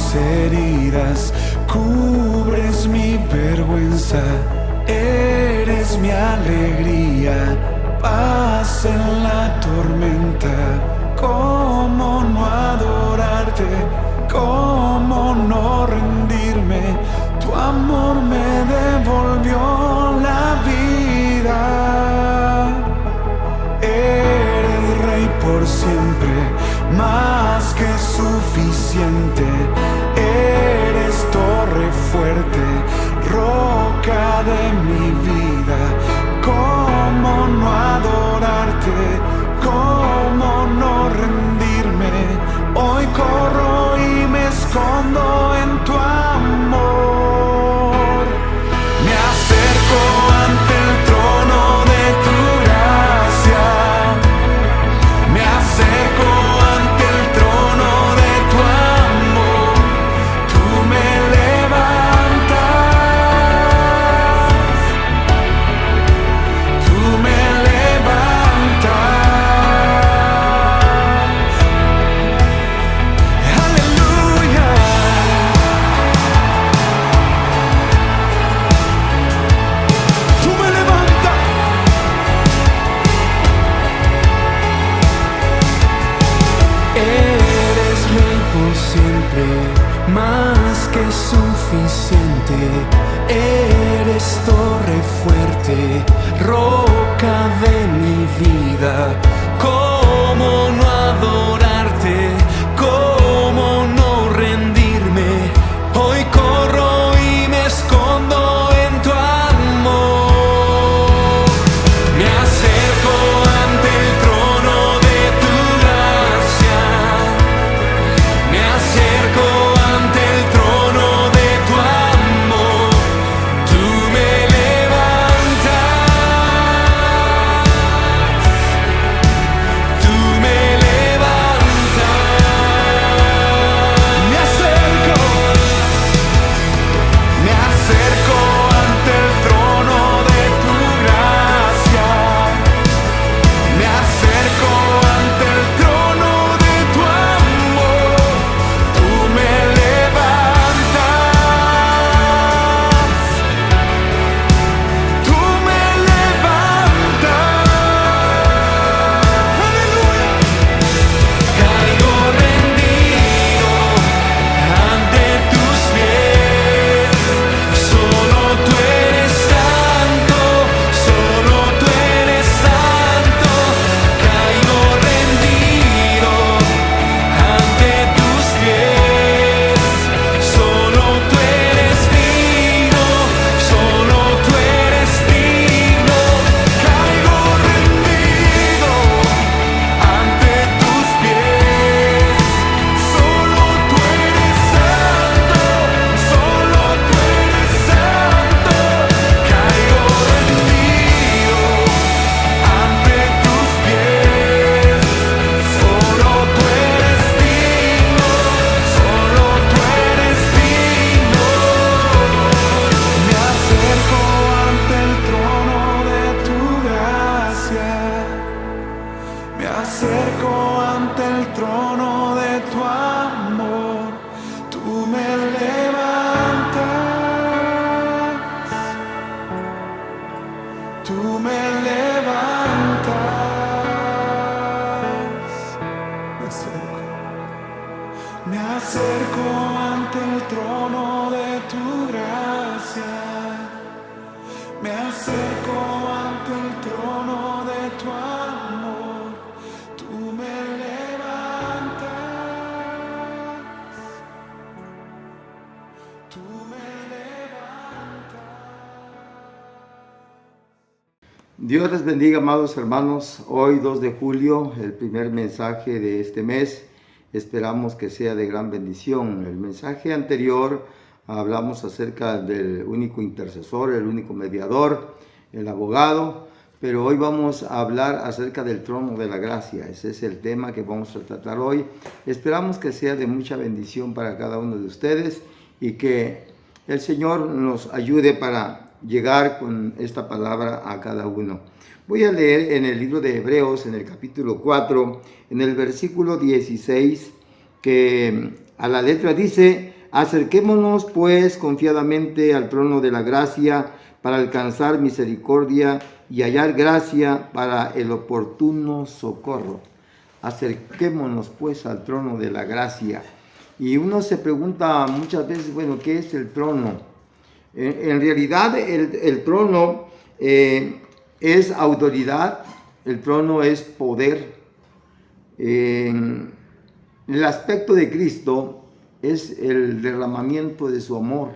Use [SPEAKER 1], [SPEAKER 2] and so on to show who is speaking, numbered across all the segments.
[SPEAKER 1] mis heridas, cubres mi vergüenza. Eres mi alegría, paz en la tormenta. ¿Cómo no adorarte? ¿Cómo no rendirme? Tu amor me devolvió la vida. Eres rey por siempre, más que suficiente. Eres torre fuerte, roca de mi vida. ¿Cómo no adorarte? ¿Cómo no rendirme? Hoy corro y me escondo en tu amor. Me acerco ante el trono de tu gracia. Me acerco ante el trono de tu amor. Tú me levantas. Tú me levantas. Aleluya. Tú me levantas. Eres rey por siempre, más que suficiente. Eres torre fuerte, roca de mi vida. ¿Cómo no adorarte? ¿Cómo no rendirme? Hoy corro y me escondo en tu amor. Me acerco ante el trono de tu gracia. Me acerco ante el trono de tu amor. Tú me levantas. Tú me levantas. Me acerco ante el trono de tu gracia. Me acerco ante el trono de tu amor. Tú me levantas. Tú me levantas. Aleluya. Caigo rendido ante tus pies. Solo tú eres santo, solo tú eres santo. Caigo rendido ante tus pies. Solo tú eres digno, solo tú eres digno. Caigo rendido ante tus pies. Solo tú eres santo, solo tú eres santo. Caigo rendido ante tus pies. Solo tú eres digno, solo tú eres digno. Me acerco ante el trono de tu gracia. Me acerco ante el trono de tu amor. Tú me levantas. Tú me levantas. Me acerco ante el trono de tu gracia. Me acerco ante el trono de tu amor. Tú me levantas. Tú me levantas.
[SPEAKER 2] Dios les bendiga, amados hermanos. Hoy 2 de julio, el primer mensaje de este mes. Esperamos que sea de gran bendición. El mensaje anterior hablamos acerca del único intercesor, el único mediador, el abogado. Pero hoy vamos a hablar acerca del trono de la gracia. Ese es el tema que vamos a tratar hoy. Esperamos que sea de mucha bendición para cada uno de ustedes y que el Señor nos ayude para llegar con esta palabra a cada uno. Voy a leer en el libro de Hebreos, en el capítulo 4, en el versículo 16, que a la letra dice: acerquémonos pues confiadamente al trono de la gracia para alcanzar misericordia y hallar gracia para el oportuno socorro. Acerquémonos pues al trono de la gracia. Y uno se pregunta muchas veces, bueno, ¿qué es el trono? En realidad el trono es autoridad, el trono es poder. En el aspecto de Cristo es el derramamiento de su amor,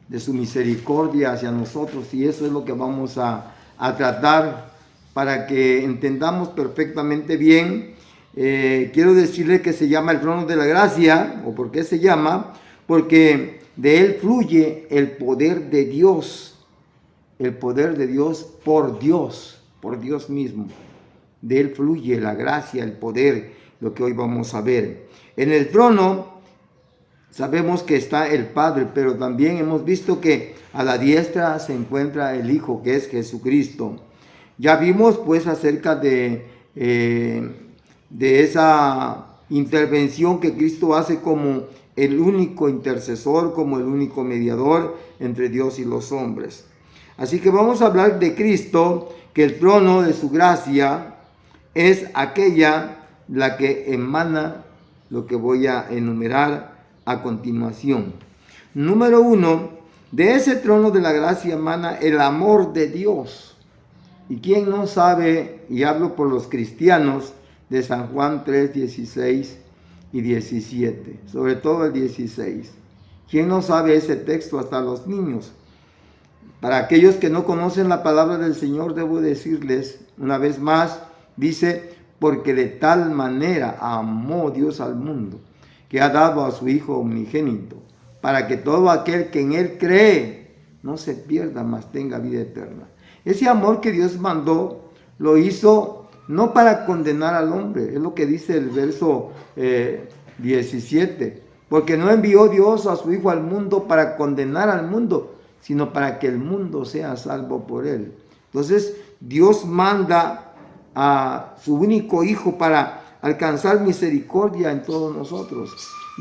[SPEAKER 2] de su misericordia hacia nosotros, y eso es lo que vamos a tratar para que entendamos perfectamente bien. Quiero decirle que se llama el trono de la gracia. ¿O por qué se llama? Porque de él fluye el poder de Dios, el poder de Dios, por Dios mismo. De él fluye la gracia, el poder, lo que hoy vamos a ver. En el trono sabemos que está el Padre, pero también hemos visto que a la diestra se encuentra el Hijo, que es Jesucristo. Ya vimos pues acerca de esa intervención que Cristo hace como el único intercesor, como el único mediador entre Dios y los hombres. Así que vamos a hablar de Cristo, que el trono de su gracia es aquella la que emana lo que voy a enumerar a continuación. Número 1, de ese trono de la gracia emana el amor de Dios. ¿Y quién no sabe? Y hablo por los cristianos de San Juan 3, 16 y 17, sobre todo el 16. ¿Quién no sabe ese texto? Hasta los niños. Para aquellos que no conocen la palabra del Señor, debo decirles una vez más, dice, porque de tal manera amó Dios al mundo, que ha dado a su Hijo unigénito, para que todo aquel que en Él cree no se pierda, mas tenga vida eterna. Ese amor que Dios mandó, lo hizo no para condenar al hombre, es lo que dice el verso 17, porque no envió Dios a su Hijo al mundo para condenar al mundo, sino para que el mundo sea salvo por él. Entonces, Dios manda a su único Hijo para alcanzar misericordia en todos nosotros.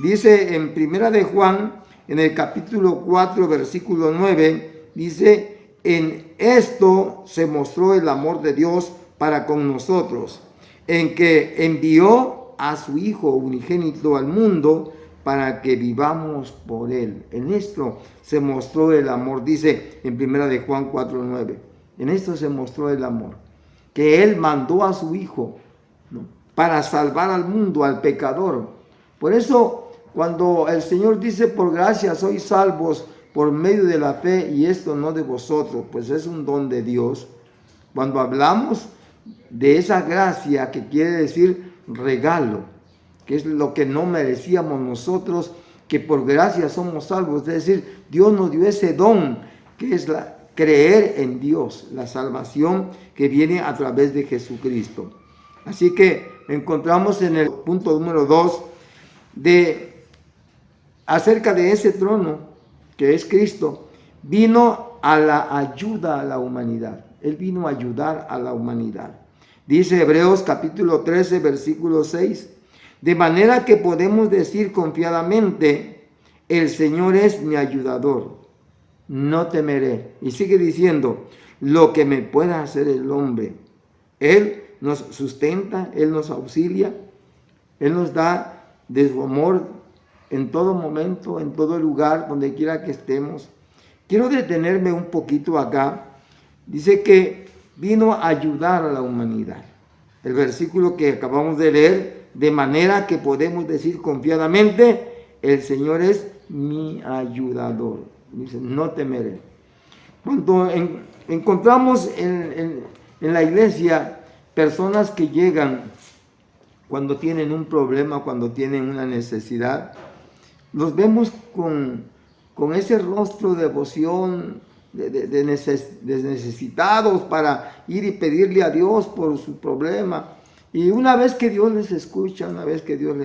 [SPEAKER 2] Dice en Primera de Juan, en el capítulo 4, versículo 9, dice, en esto se mostró el amor de Dios para con nosotros, en que envió a su Hijo unigénito al mundo para que vivamos por él. En esto se mostró el amor, dice en Primera de Juan 4:9. En esto se mostró el amor, que él mandó a su Hijo, ¿no?, para salvar al mundo, al pecador. Por eso, cuando el Señor dice, por gracia sois salvos por medio de la fe, y esto no de vosotros, pues es un don de Dios. Cuando hablamos de esa gracia, que quiere decir regalo, que es lo que no merecíamos nosotros, que por gracia somos salvos, es decir, Dios nos dio ese don, que es creer en Dios, la salvación que viene a través de Jesucristo. Así que encontramos en el punto número 2 acerca de ese trono, que es Cristo, vino a la ayuda a la humanidad. Él vino a ayudar a la humanidad. Dice Hebreos capítulo 13, versículo 6, de manera que podemos decir confiadamente, el Señor es mi ayudador, no temeré. Y sigue diciendo, lo que me pueda hacer el hombre. Él nos sustenta, Él nos auxilia, Él nos da de su amor en todo momento, en todo lugar, donde quiera que estemos. Quiero detenerme un poquito acá. Dice que vino a ayudar a la humanidad. El versículo que acabamos de leer, de manera que podemos decir confiadamente, el Señor es mi ayudador. Dice, no temeré. Cuando encontramos en la iglesia personas que llegan cuando tienen un problema, cuando tienen una necesidad, los vemos con ese rostro de devoción, de necesitados, para ir y pedirle a Dios por su problema. Y una vez que Dios les escucha, una vez que Dios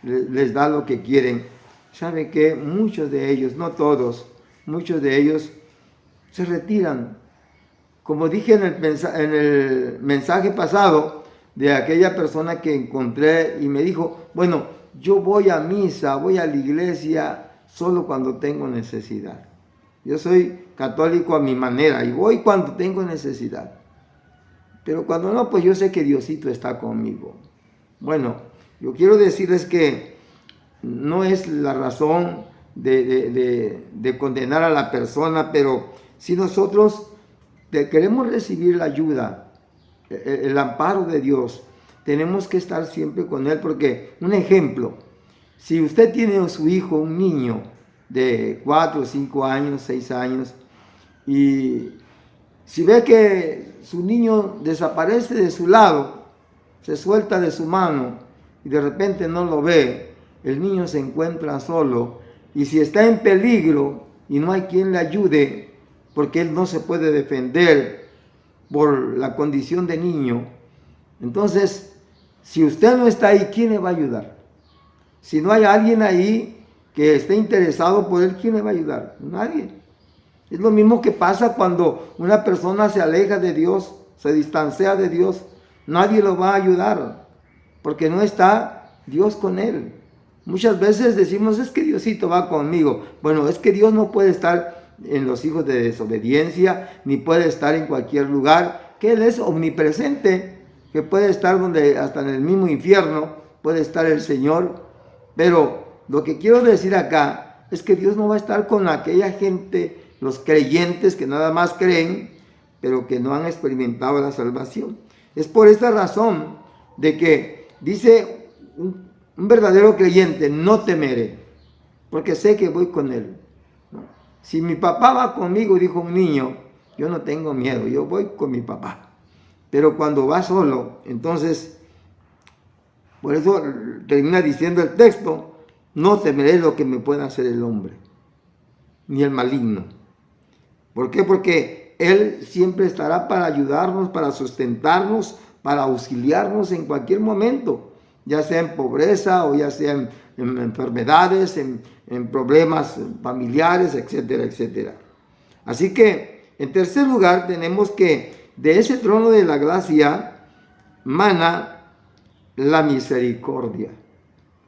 [SPEAKER 2] les da lo que quieren, ¿sabe qué? Muchos de ellos, no todos, muchos de ellos se retiran. Como dije en el mensaje pasado, de aquella persona que encontré y me dijo, bueno, yo voy a misa, voy a la iglesia solo cuando tengo necesidad. Yo soy católico a mi manera y voy cuando tengo necesidad. Pero cuando no, pues yo sé que Diosito está conmigo. Bueno, yo quiero decirles que no es la razón de condenar a la persona, pero si nosotros queremos recibir la ayuda, el amparo de Dios, tenemos que estar siempre con Él, porque un ejemplo, si usted tiene a su hijo, un niño de 4, 5 años, 6 años, y si ve que su niño desaparece de su lado, se suelta de su mano y de repente no lo ve, el niño se encuentra solo, y si está en peligro y no hay quien le ayude, porque él no se puede defender por la condición de niño, entonces, si usted no está ahí, ¿quién le va a ayudar? Si no hay alguien ahí que esté interesado por él, ¿quién le va a ayudar? Nadie. Es lo mismo que pasa cuando una persona se aleja de Dios, se distancia de Dios. Nadie lo va a ayudar, porque no está Dios con él. Muchas veces decimos, es que Diosito va conmigo. Bueno, es que Dios no puede estar en los hijos de desobediencia, ni puede estar en cualquier lugar, que Él es omnipresente, que puede estar donde, hasta en el mismo infierno, puede estar el Señor. Pero lo que quiero decir acá es que Dios no va a estar con aquella gente, los creyentes que nada más creen, pero que no han experimentado la salvación. Es por esta razón de que dice un verdadero creyente, no temeré, porque sé que voy con Él. Si mi papá va conmigo, dijo un niño, yo no tengo miedo, yo voy con mi papá. Pero cuando va solo, entonces, por eso termina diciendo el texto, no temeré lo que me pueda hacer el hombre, ni el maligno. ¿Por qué? Porque Él siempre estará para ayudarnos, para sustentarnos, para auxiliarnos en cualquier momento, ya sea en pobreza o ya sea en enfermedades, en problemas familiares, etcétera, etcétera. Así que, en tercer lugar, tenemos que de ese trono de la gracia mana la misericordia.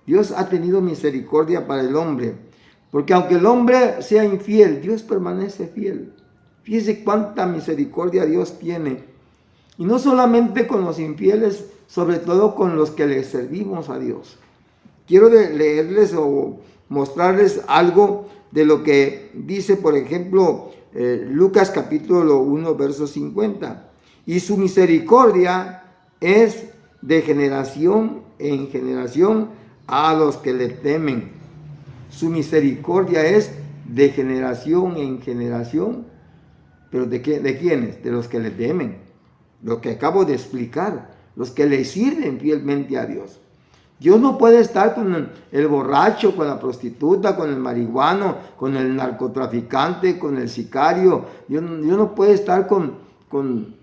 [SPEAKER 2] Dios ha tenido misericordia para el hombre, porque aunque el hombre sea infiel, Dios permanece fiel. Fíjese cuánta misericordia Dios tiene. Y no solamente con los infieles, sobre todo con los que le servimos a Dios. Quiero leerles o mostrarles algo de lo que dice, por ejemplo, Lucas capítulo 1, verso 50. Y su misericordia es de generación en generación a los que le temen. Su misericordia es de generación en generación. ¿Pero de quiénes? De los que le temen. Lo que acabo de explicar. Los que le sirven fielmente a Dios. Dios no puede estar con el borracho, con la prostituta, con el marihuano, con el narcotraficante, con el sicario. Dios no puede estar con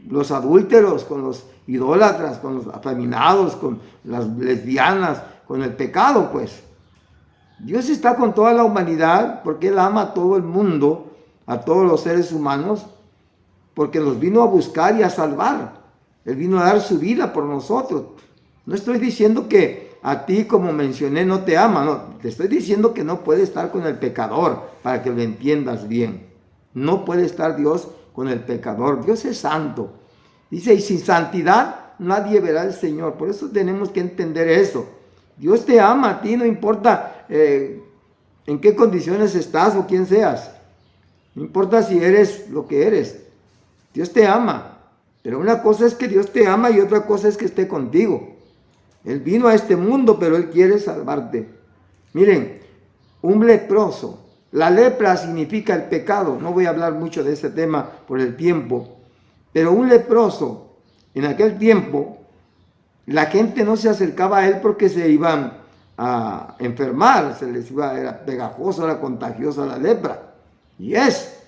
[SPEAKER 2] los adúlteros, con los idólatras, con los afeminados, con las lesbianas, con el pecado, pues. Dios está con toda la humanidad porque Él ama a todo el mundo, a todos los seres humanos, porque los vino a buscar y a salvar. Él vino a dar su vida por nosotros. No estoy diciendo que a ti, como mencioné, no te ama. No, te estoy diciendo que no puede estar con el pecador, para que lo entiendas bien. No puede estar Dios con el pecador. Dios es santo. Dice, y sin santidad nadie verá al Señor. Por eso tenemos que entender eso. Dios te ama a ti, no importa en qué condiciones estás o quién seas. No importa si eres lo que eres. Dios te ama. Pero una cosa es que Dios te ama y otra cosa es que esté contigo. Él vino a este mundo, pero Él quiere salvarte. Miren, un leproso. La lepra significa el pecado. No voy a hablar mucho de ese tema por el tiempo. Pero un leproso, en aquel tiempo, la gente no se acercaba a él porque se iban a enfermar. Era pegajosa, era contagiosa la lepra. Y es.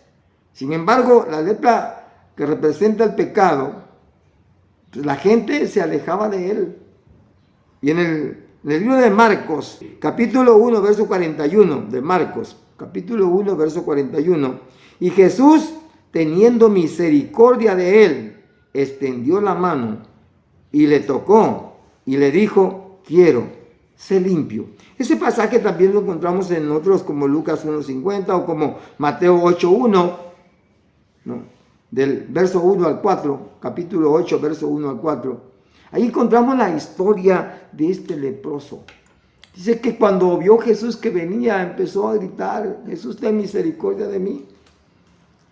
[SPEAKER 2] Sin embargo, la lepra que representa el pecado, pues la gente se alejaba de él. Y en el libro de Marcos, capítulo 1, verso 41, de Marcos, capítulo 1, verso 41, y Jesús, teniendo misericordia de él, extendió la mano y le tocó y le dijo, quiero, sé limpio. Ese pasaje también lo encontramos en otros como Lucas 1:50 o como Mateo 8:1, ¿no? Del verso 1 al 4, capítulo 8, verso 1 al 4. Ahí encontramos la historia de este leproso. Dice que cuando vio Jesús que venía, empezó a gritar: Jesús, ten misericordia de mí.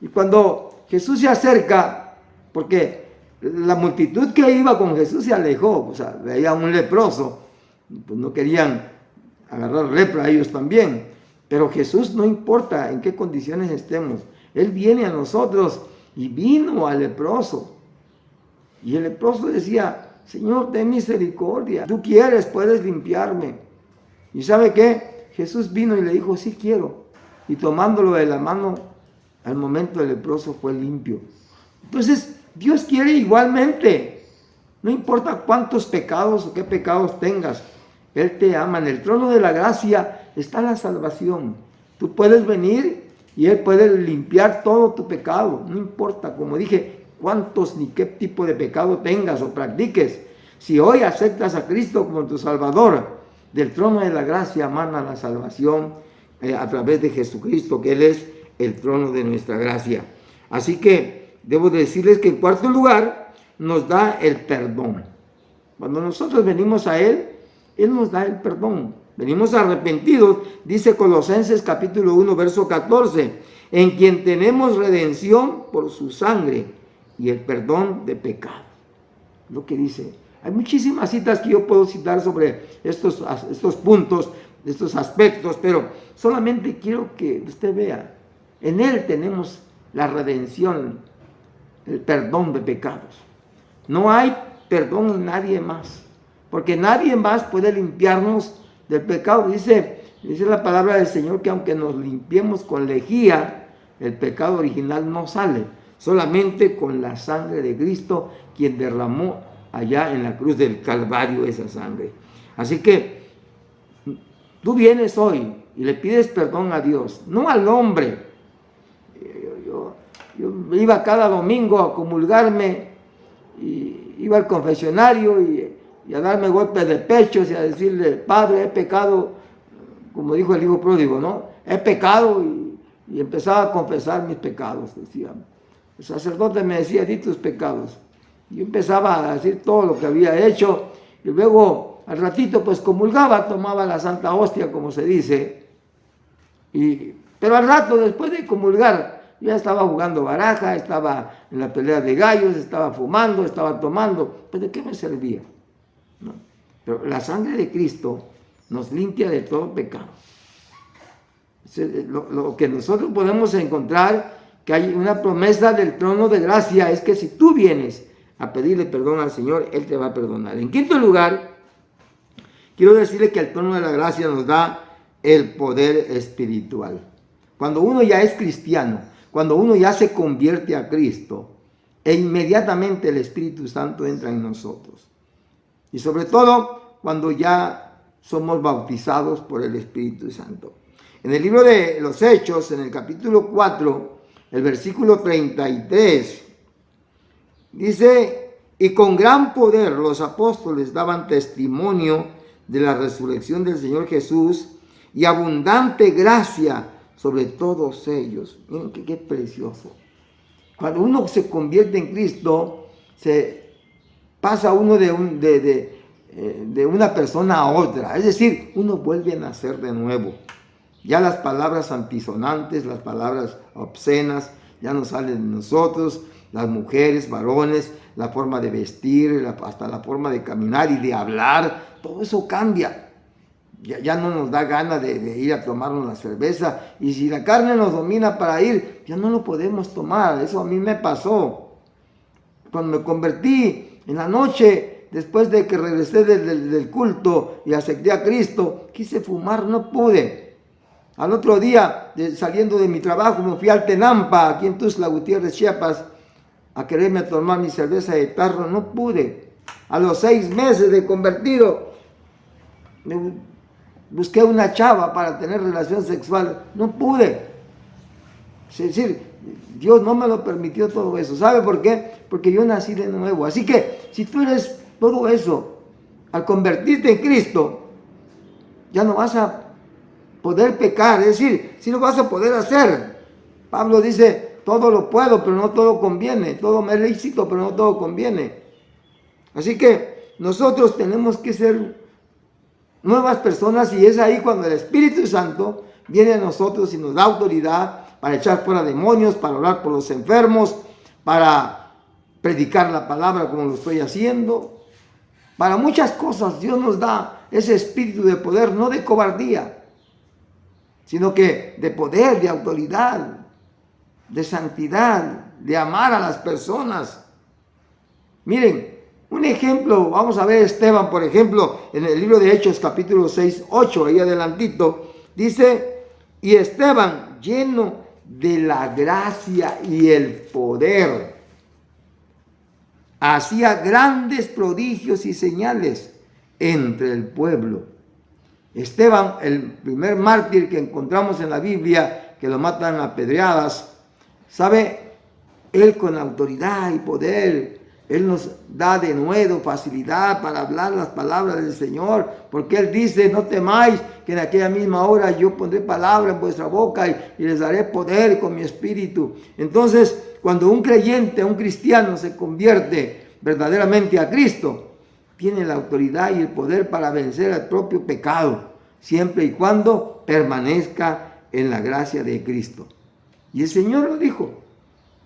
[SPEAKER 2] Y cuando Jesús se acerca, porque la multitud que iba con Jesús se alejó, o sea, veía un leproso, pues no querían agarrar lepra a ellos también. Pero Jesús, no importa en qué condiciones estemos, Él viene a nosotros y vino al leproso. Y el leproso decía: Señor, ten misericordia, tú quieres, puedes limpiarme. ¿Y sabe qué? Jesús vino y le dijo: sí quiero. Y tomándolo de la mano, al momento el leproso fue limpio. Entonces, Dios quiere igualmente. No importa cuántos pecados o qué pecados tengas, Él te ama. En el trono de la gracia está la salvación. Tú puedes venir y Él puede limpiar todo tu pecado. No importa, como dije, cuántos ni qué tipo de pecado tengas o practiques. Si hoy aceptas a Cristo como tu Salvador, del trono de la gracia mana la salvación a través de Jesucristo, que Él es el trono de nuestra gracia. Así que debo decirles que en cuarto lugar nos da el perdón. Cuando nosotros venimos a Él, Él nos da el perdón. Venimos arrepentidos, dice Colosenses capítulo 1, verso 14, en quien tenemos redención por su sangre y el perdón de pecado. Lo que dice. Hay muchísimas citas que yo puedo citar sobre estos puntos, estos aspectos, pero solamente quiero que usted vea. En Él tenemos la redención, el perdón de pecados. No hay perdón en nadie más, porque nadie más puede limpiarnos del pecado. Dice la palabra del Señor que aunque nos limpiemos con lejía, el pecado original no sale, solamente con la sangre de Cristo, quien derramó allá en la cruz del Calvario esa sangre. Así que tú vienes hoy y le pides perdón a Dios, no al hombre. Yo iba cada domingo a comulgarme y iba al confesionario y a darme golpes de pecho y a decirle: Padre, he pecado, como dijo el hijo pródigo, ¿no? He pecado, y empezaba a confesar mis pecados. Decía, el sacerdote me decía: di tus pecados. Yo empezaba a decir todo lo que había hecho y luego al ratito pues comulgaba, tomaba la Santa Hostia, como se dice. Pero al rato, después de comulgar, ya estaba jugando baraja, estaba en la pelea de gallos, estaba fumando, estaba tomando. ¿Pues de qué me servía? ¿No? Pero la sangre de Cristo nos limpia de todo pecado. Lo que nosotros podemos encontrar, que hay una promesa del trono de gracia, es que si tú vienes a pedirle perdón al Señor, Él te va a perdonar. En quinto lugar, quiero decirle que el trono de la gracia nos da el poder espiritual. Cuando uno ya es cristiano, cuando uno ya se convierte a Cristo, e inmediatamente el Espíritu Santo entra en nosotros. Y sobre todo, cuando ya somos bautizados por el Espíritu Santo. En el libro de los Hechos, en el capítulo 4, el versículo 33, dice: y con gran poder los apóstoles daban testimonio de la resurrección del Señor Jesús y abundante gracia sobre todos ellos. Miren qué precioso. Cuando uno se convierte en Cristo, se pasa uno de una persona a otra. Es decir, uno vuelve a nacer de nuevo. Ya las palabras antisonantes, las palabras obscenas, ya no salen de nosotros. Las mujeres, varones, la forma de vestir, hasta la forma de caminar y de hablar, todo eso cambia. Ya no nos da ganas de ir a tomar una cerveza. Y si la carne nos domina para ir, ya no lo podemos tomar. Eso a mí me pasó. Cuando me convertí en la noche, después de que regresé del culto y acepté a Cristo, quise fumar, no pude. Al otro día, saliendo de mi trabajo, me fui al Tenampa, aquí en Tuxtla Gutiérrez, Chiapas, a quererme tomar mi cerveza de tarro, no pude. A los 6 meses de convertido, busqué una chava para tener relación sexual, no pude. Es decir, Dios no me lo permitió todo eso. ¿Sabe por qué? Porque yo nací de nuevo. Así que si tú eres todo eso, al convertirte en Cristo, ya no vas a poder pecar, es decir, si lo vas a poder hacer. Pablo dice, todo lo puedo, pero no todo conviene, todo me es lícito, pero no todo conviene. Así que nosotros tenemos que ser nuevas personas, y es ahí cuando el Espíritu Santo viene a nosotros y nos da autoridad para echar fuera demonios, para orar por los enfermos, para predicar la palabra como lo estoy haciendo. Para muchas cosas Dios nos da ese espíritu de poder, no de cobardía, sino que de poder, de autoridad, de santidad, de amar a las personas. Miren, un ejemplo, vamos a ver Esteban, por ejemplo, en el libro de Hechos, capítulo 6, 8, ahí adelantito, dice, y Esteban, lleno de la gracia y el poder, hacía grandes prodigios y señales entre el pueblo. Esteban, el primer mártir que encontramos en la Biblia, que lo matan a pedradas, ¿sabe? Él con autoridad y poder, Él nos da de nuevo facilidad para hablar las palabras del Señor, porque Él dice, no temáis, que en aquella misma hora yo pondré palabra en vuestra boca y les daré poder con mi espíritu. Entonces, cuando un creyente, un cristiano se convierte verdaderamente a Cristo, tiene la autoridad y el poder para vencer al propio pecado, siempre y cuando permanezca en la gracia de Cristo. Y el Señor lo dijo.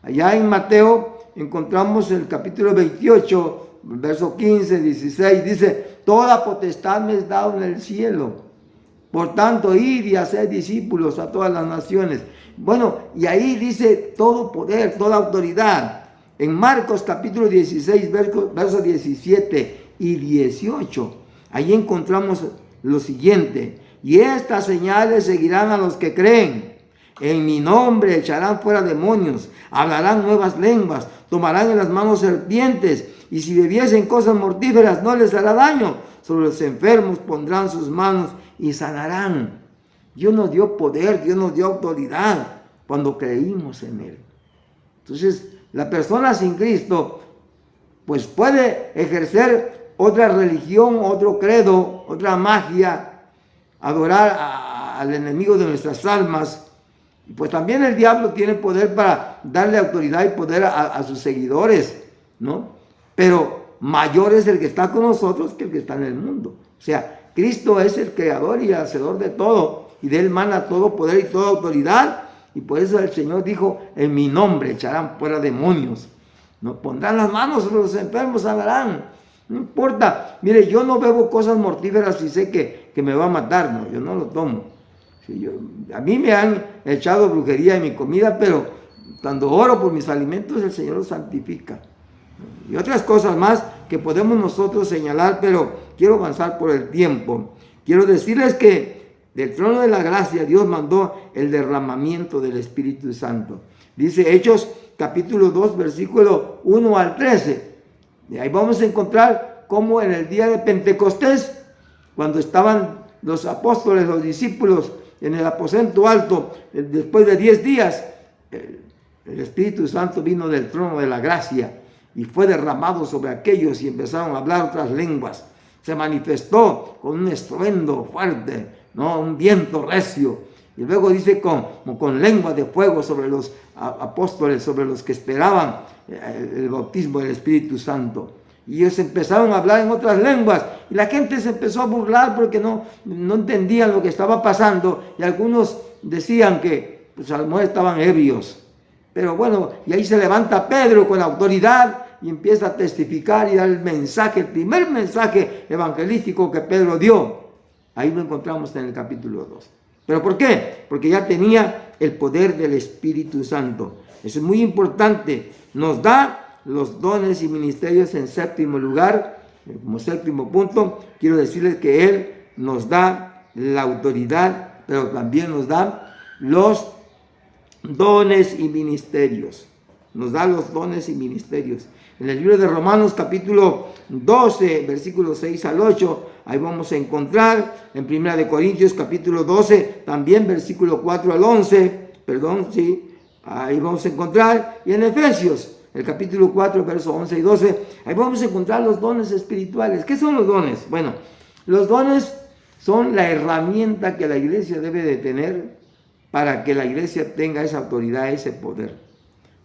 [SPEAKER 2] Allá en Mateo encontramos el capítulo 28, verso 15, 16, dice, toda potestad me es dada en el cielo. Por tanto, id y haced discípulos a todas las naciones. Bueno, y ahí dice todo poder, toda autoridad. En Marcos capítulo 16, versos 17 y 18, ahí encontramos lo siguiente. Y estas señales seguirán a los que creen. En mi nombre echarán fuera demonios, hablarán nuevas lenguas, tomarán en las manos serpientes, y si bebiesen cosas mortíferas no les hará daño. Sobre los enfermos pondrán sus manos y sanarán. Dios nos dio poder, Dios nos dio autoridad cuando creímos en Él. Entonces, la persona sin Cristo, pues puede ejercer otra religión, otro credo, otra magia, adorar al enemigo de nuestras almas. Y pues también el diablo tiene poder para darle autoridad y poder a sus seguidores, ¿no? Pero mayor es el que está con nosotros que el que está en el mundo. O sea, Cristo es el creador y el hacedor de todo, y de Él mana todo poder y toda autoridad, y por eso el Señor dijo, en mi nombre echarán fuera demonios, no pondrán las manos sobre los enfermos, sanarán. No importa, mire, yo no bebo cosas mortíferas y sé que me va a matar, no, yo no lo tomo. Sí, a mí me han echado brujería en mi comida, pero cuando oro por mis alimentos, el Señor los santifica. Y otras cosas más que podemos nosotros señalar, pero quiero avanzar por el tiempo. Quiero decirles que del trono de la gracia Dios mandó el derramamiento del Espíritu Santo. Dice Hechos capítulo 2, versículo 1 al 13. Y ahí vamos a encontrar cómo en el día de Pentecostés, cuando estaban los apóstoles, los discípulos en el aposento alto, después de 10 días, el Espíritu Santo vino del trono de la gracia y fue derramado sobre aquellos y empezaron a hablar otras lenguas. Se manifestó con un estruendo fuerte, ¿no? Un viento recio. Y luego dice con lengua de fuego sobre los apóstoles, sobre los que esperaban el bautismo del Espíritu Santo. Y ellos empezaron a hablar en otras lenguas. Y la gente se empezó a burlar porque no entendían lo que estaba pasando. Y algunos decían que pues a lo mejor estaban ebrios. Pero bueno, y ahí se levanta Pedro con autoridad y empieza a testificar y dar el mensaje, el primer mensaje evangelístico que Pedro dio. Ahí lo encontramos en el capítulo 2. ¿Pero por qué? Porque ya tenía el poder del Espíritu Santo. Eso es muy importante. Nos da los dones y ministerios en séptimo lugar. Como séptimo punto, quiero decirles que Él nos da la autoridad, pero también nos da los dones y ministerios. Nos da los dones y ministerios. En el libro de Romanos capítulo 12, versículos 6 al 8, ahí vamos a encontrar, en Primera de Corintios capítulo 12, también versículo 4 al 11, ahí vamos a encontrar, y en Efesios, el capítulo 4, versos 11 y 12, ahí vamos a encontrar los dones espirituales. ¿Qué son los dones? Bueno, los dones son la herramienta que la iglesia debe de tener para que la iglesia tenga esa autoridad, ese poder.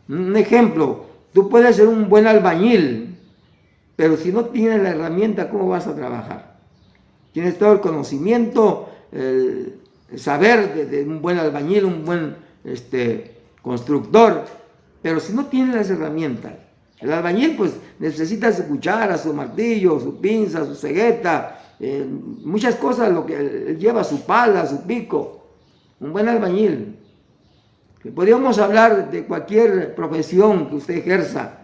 [SPEAKER 2] Un ejemplo, tú puedes ser un buen albañil, pero si no tienes la herramienta, ¿cómo vas a trabajar? Tienes todo el conocimiento, el saber de un buen albañil, un buen constructor, pero si no tienes las herramientas, el albañil pues necesita su cuchara, su martillo, su pinza, su cegueta, muchas cosas, lo que él lleva, su pala, su pico. Un buen albañil. Podríamos hablar de cualquier profesión que usted ejerza.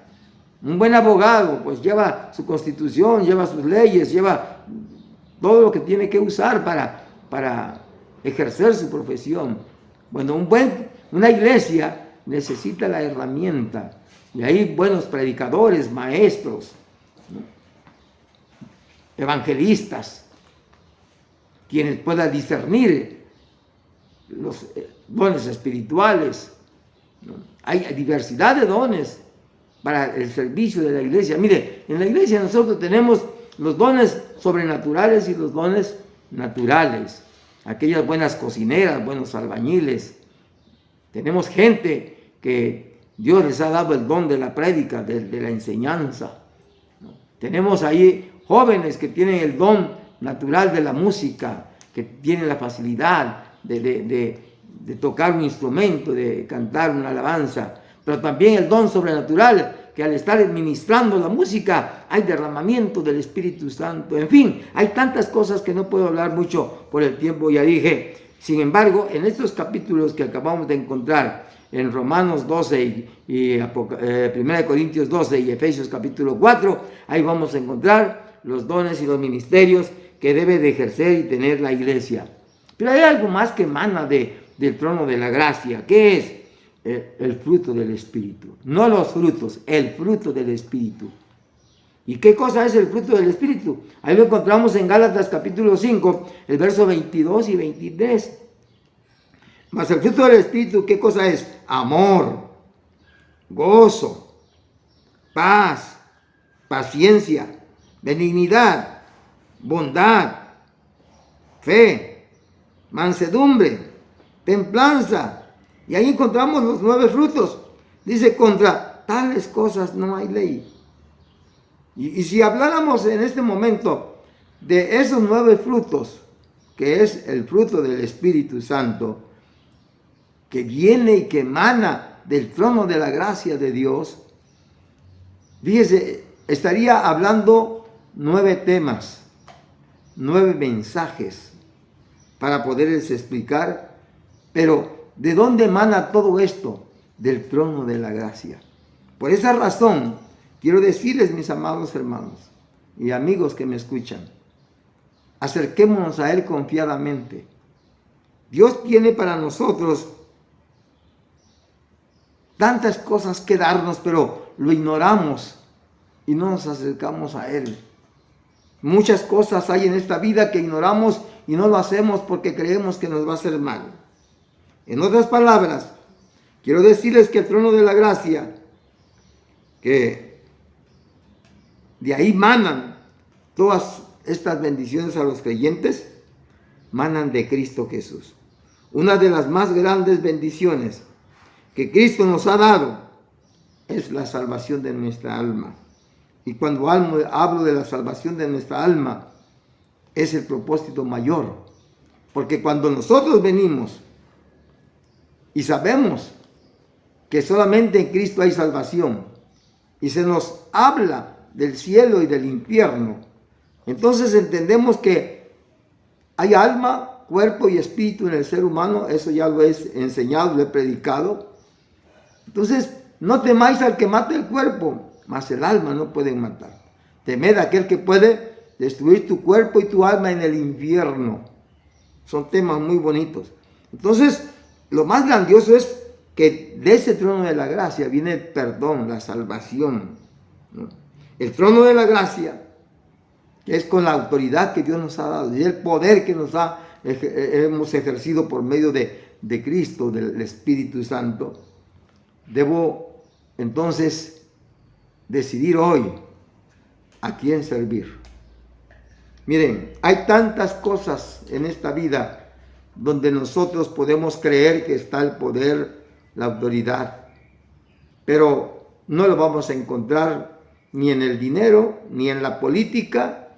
[SPEAKER 2] Un buen abogado pues lleva su constitución, lleva sus leyes, lleva todo lo que tiene que usar para ejercer su profesión. Bueno, una iglesia necesita la herramienta. Y hay buenos predicadores, maestros, ¿no? Evangelistas, quienes puedan discernir los dones espirituales, ¿no? Hay diversidad de dones para el servicio de la iglesia. Mire, en la iglesia nosotros tenemos los dones sobrenaturales y los dones naturales. Aquellas buenas cocineras, buenos albañiles. Tenemos gente que Dios les ha dado el don de la prédica, de la enseñanza, ¿no? Tenemos ahí jóvenes que tienen el don natural de la música, que tienen la facilidad de tocar un instrumento, de cantar una alabanza, pero también el don sobrenatural, que al estar administrando la música hay derramamiento del Espíritu Santo. En fin, hay tantas cosas que no puedo hablar mucho por el tiempo, ya dije. Sin embargo, en estos capítulos que acabamos de encontrar, en Romanos 12 y 1 Corintios 12 y Efesios capítulo 4, ahí vamos a encontrar los dones y los ministerios que debe de ejercer y tener la iglesia. Pero hay algo más que emana del trono de la gracia. ¿Qué es? El fruto del Espíritu. No los frutos, el fruto del Espíritu. ¿Y qué cosa es el fruto del Espíritu? Ahí lo encontramos en Gálatas capítulo 5, el verso 22 y 23. Mas el fruto del Espíritu, ¿qué cosa es? Amor, gozo, paz, paciencia, benignidad, bondad, fe, mansedumbre, templanza. Y ahí encontramos los 9 frutos. Dice, contra tales cosas no hay ley. Y si habláramos en este momento de esos 9 frutos, que es el fruto del Espíritu Santo, que viene y que emana del trono de la gracia de Dios, fíjese, estaría hablando 9 temas, 9 mensajes para poderles explicar, pero ¿de dónde emana todo esto? Del trono de la gracia. Por esa razón, quiero decirles, mis amados hermanos y amigos que me escuchan, acerquémonos a Él confiadamente. Dios tiene para nosotros tantas cosas que darnos, pero lo ignoramos y no nos acercamos a Él. Muchas cosas hay en esta vida que ignoramos y no lo hacemos porque creemos que nos va a hacer mal. En otras palabras, quiero decirles que el trono de la gracia, que de ahí manan todas estas bendiciones a los creyentes, manan de Cristo Jesús. Una de las más grandes bendiciones que Cristo nos ha dado es la salvación de nuestra alma. Y cuando hablo de la salvación de nuestra alma, es el propósito mayor. Porque cuando nosotros venimos y sabemos que solamente en Cristo hay salvación, y se nos habla del cielo y del infierno, entonces entendemos que hay alma, cuerpo y espíritu en el ser humano. Eso ya lo he enseñado, lo he predicado. Entonces, no temáis al que mate el cuerpo, mas el alma no pueden matar. Temed a aquel que puede destruir tu cuerpo y tu alma en el infierno. Son temas muy bonitos. Entonces, lo más grandioso es que de ese trono de la gracia viene el perdón, la salvación, ¿no? El trono de la gracia, que es con la autoridad que Dios nos ha dado y el poder que hemos ejercido por medio de Cristo, del Espíritu Santo. Debo entonces decidir hoy a quién servir. Miren, hay tantas cosas en esta vida donde nosotros podemos creer que está el poder, la autoridad, pero no lo vamos a encontrar ni en el dinero, ni en la política,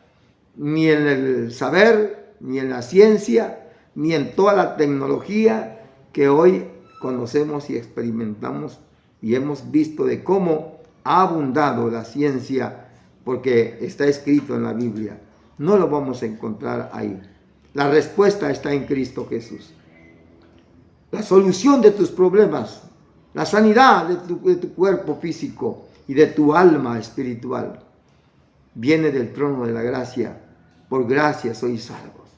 [SPEAKER 2] ni en el saber, ni en la ciencia, ni en toda la tecnología que hoy conocemos y experimentamos y hemos visto de cómo ha abundado la ciencia, porque está escrito en la Biblia. No lo vamos a encontrar ahí. La respuesta está en Cristo Jesús. La solución de tus problemas, la sanidad de tu cuerpo físico y de tu alma espiritual, viene del trono de la gracia. Por gracia sois salvos.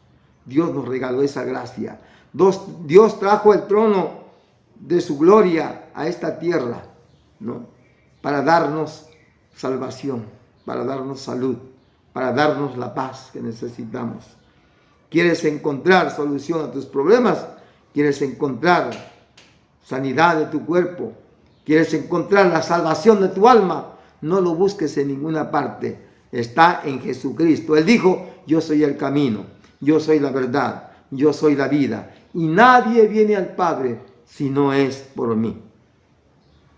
[SPEAKER 2] Dios nos regaló esa gracia. Dios trajo el trono de su gloria a esta tierra, ¿no? Para darnos salvación, para darnos salud, para darnos la paz que necesitamos. ¿Quieres encontrar solución a tus problemas? ¿Quieres encontrar sanidad de tu cuerpo? ¿Quieres encontrar la salvación de tu alma? No lo busques en ninguna parte. Está en Jesucristo. Él dijo, yo soy el camino, yo soy la verdad, yo soy la vida. Y nadie viene al Padre si no es por mí.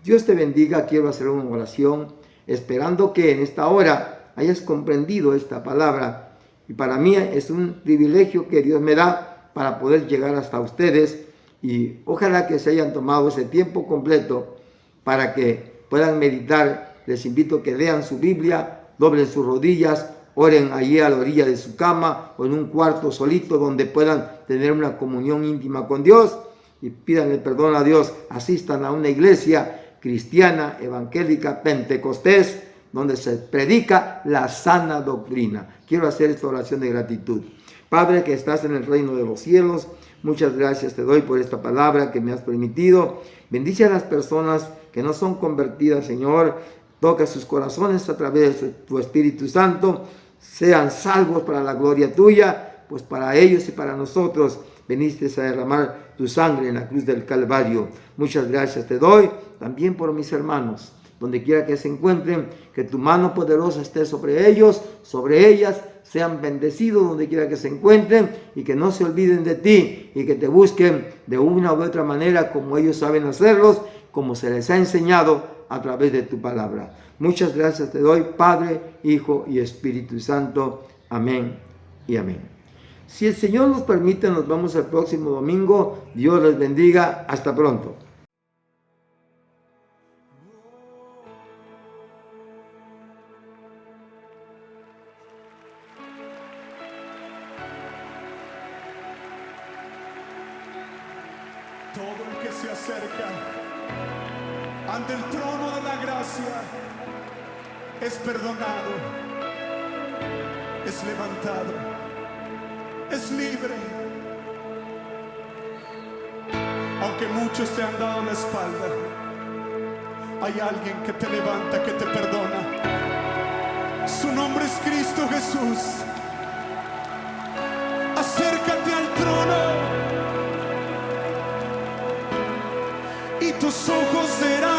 [SPEAKER 2] Dios te bendiga. Quiero hacer una oración esperando que en esta hora hayas comprendido esta palabra. Y para mí es un privilegio que Dios me da para poder llegar hasta ustedes. Y ojalá que se hayan tomado ese tiempo completo para que puedan meditar. Les invito a que lean su Biblia, doblen sus rodillas, oren allí a la orilla de su cama o en un cuarto solito donde puedan tener una comunión íntima con Dios y pídanle perdón a Dios. Asistan a una iglesia cristiana, evangélica, pentecostés, donde se predica la sana doctrina. Quiero hacer esta oración de gratitud. Padre que estás en el reino de los cielos, muchas gracias te doy por esta palabra que me has permitido. Bendice a las personas que no son convertidas, Señor. Toca sus corazones a través de tu Espíritu Santo. Sean salvos para la gloria tuya, pues para ellos y para nosotros veniste a derramar tu sangre en la cruz del Calvario. Muchas gracias te doy también por mis hermanos, donde quiera que se encuentren, que tu mano poderosa esté sobre ellos, sobre ellas, sean bendecidos donde quiera que se encuentren y que no se olviden de ti y que te busquen de una u otra manera como ellos saben hacerlos, como se les ha enseñado a través de tu palabra. Muchas gracias te doy, Padre, Hijo y Espíritu Santo. Amén y amén. Si el Señor nos permite, nos vamos el próximo domingo. Dios les bendiga. Hasta pronto.
[SPEAKER 1] Todo el que se acerca ante el trono de la gracia es perdonado, es levantado, es libre. Aunque muchos te han dado la espalda, hay alguien que te levanta, que te perdona. Su nombre es Cristo Jesús. Acércate al trono y tus ojos serán